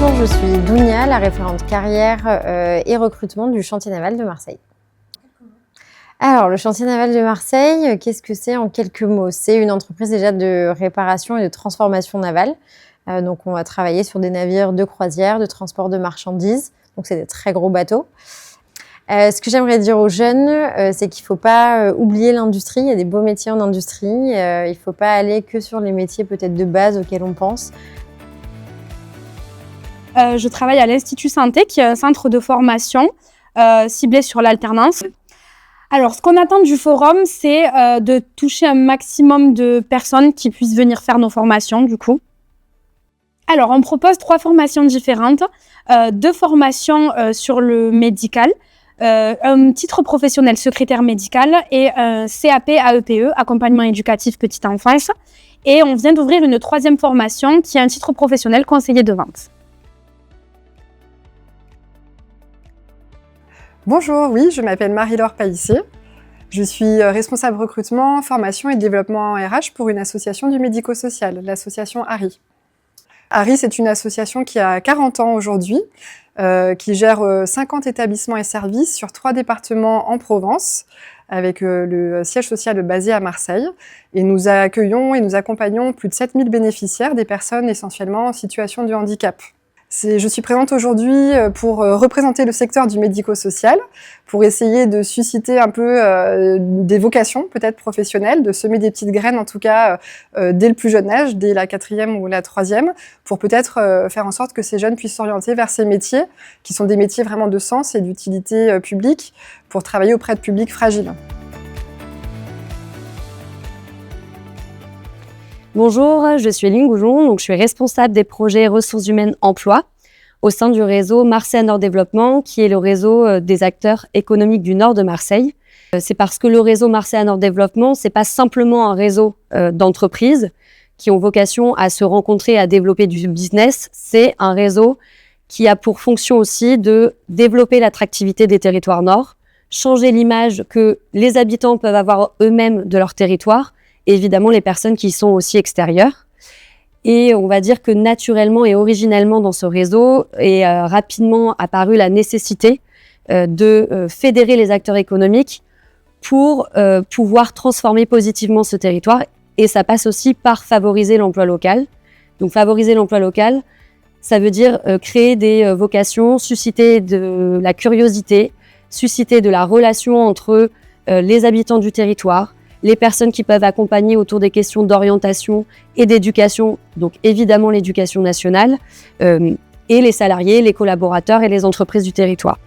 Bonjour, je suis Dounia, la référente carrière et recrutement du chantier naval de Marseille. Alors, le chantier naval de Marseille, qu'est-ce que c'est en quelques mots? C'est une entreprise déjà de réparation et de transformation navale. Donc, on va travailler sur des navires de croisière, de transport de marchandises. Donc, c'est des très gros bateaux. Ce que j'aimerais dire aux jeunes, c'est qu'il ne faut pas oublier l'industrie. Il y a des beaux métiers en industrie. Il ne faut pas aller que sur les métiers peut-être de base auxquels on pense. Je travaille à l'Institut Santé, qui est un centre de formation ciblé sur l'alternance. Alors, ce qu'on attend du forum, c'est de toucher un maximum de personnes qui puissent venir faire nos formations, du coup. Alors, on propose 3 formations différentes, 2 formations sur le médical, un titre professionnel secrétaire médical et un CAP AEPE, accompagnement éducatif petite enfance. Et on vient d'ouvrir une 3e formation qui est un titre professionnel conseiller de vente. Bonjour, oui, je m'appelle Marie-Laure Païssier. Je suis responsable recrutement, formation et développement RH pour une association du médico-social, l'association ARI. ARI, c'est une association qui a 40 ans aujourd'hui, qui gère 50 établissements et services sur 3 départements en Provence, avec le siège social basé à Marseille. Et nous accueillons et nous accompagnons plus de 7000 bénéficiaires, des personnes essentiellement en situation de handicap. Je suis présente aujourd'hui pour représenter le secteur du médico-social, pour essayer de susciter un peu des vocations peut-être professionnelles, de semer des petites graines en tout cas dès le plus jeune âge, dès la 4e ou la 3e, pour peut-être faire en sorte que ces jeunes puissent s'orienter vers ces métiers, qui sont des métiers vraiment de sens et d'utilité publique, pour travailler auprès de publics fragiles. Bonjour, je suis Eline Goujon, donc je suis responsable des projets ressources humaines emploi au sein du réseau Marseille Nord Développement, qui est le réseau des acteurs économiques du nord de Marseille. C'est parce que le réseau Marseille Nord Développement, c'est pas simplement un réseau d'entreprises qui ont vocation à se rencontrer, à développer du business. C'est un réseau qui a pour fonction aussi de développer l'attractivité des territoires nord, changer l'image que les habitants peuvent avoir eux-mêmes de leur territoire, et évidemment les personnes qui y sont aussi extérieures. Et on va dire que naturellement et originellement dans ce réseau est rapidement apparue la nécessité de fédérer les acteurs économiques pour pouvoir transformer positivement ce territoire. Et ça passe aussi par favoriser l'emploi local. Donc favoriser l'emploi local, ça veut dire créer des vocations, susciter de la curiosité, susciter de la relation entre les habitants du territoire, les personnes qui peuvent accompagner autour des questions d'orientation et d'éducation, donc évidemment l'éducation nationale, et les salariés, les collaborateurs et les entreprises du territoire.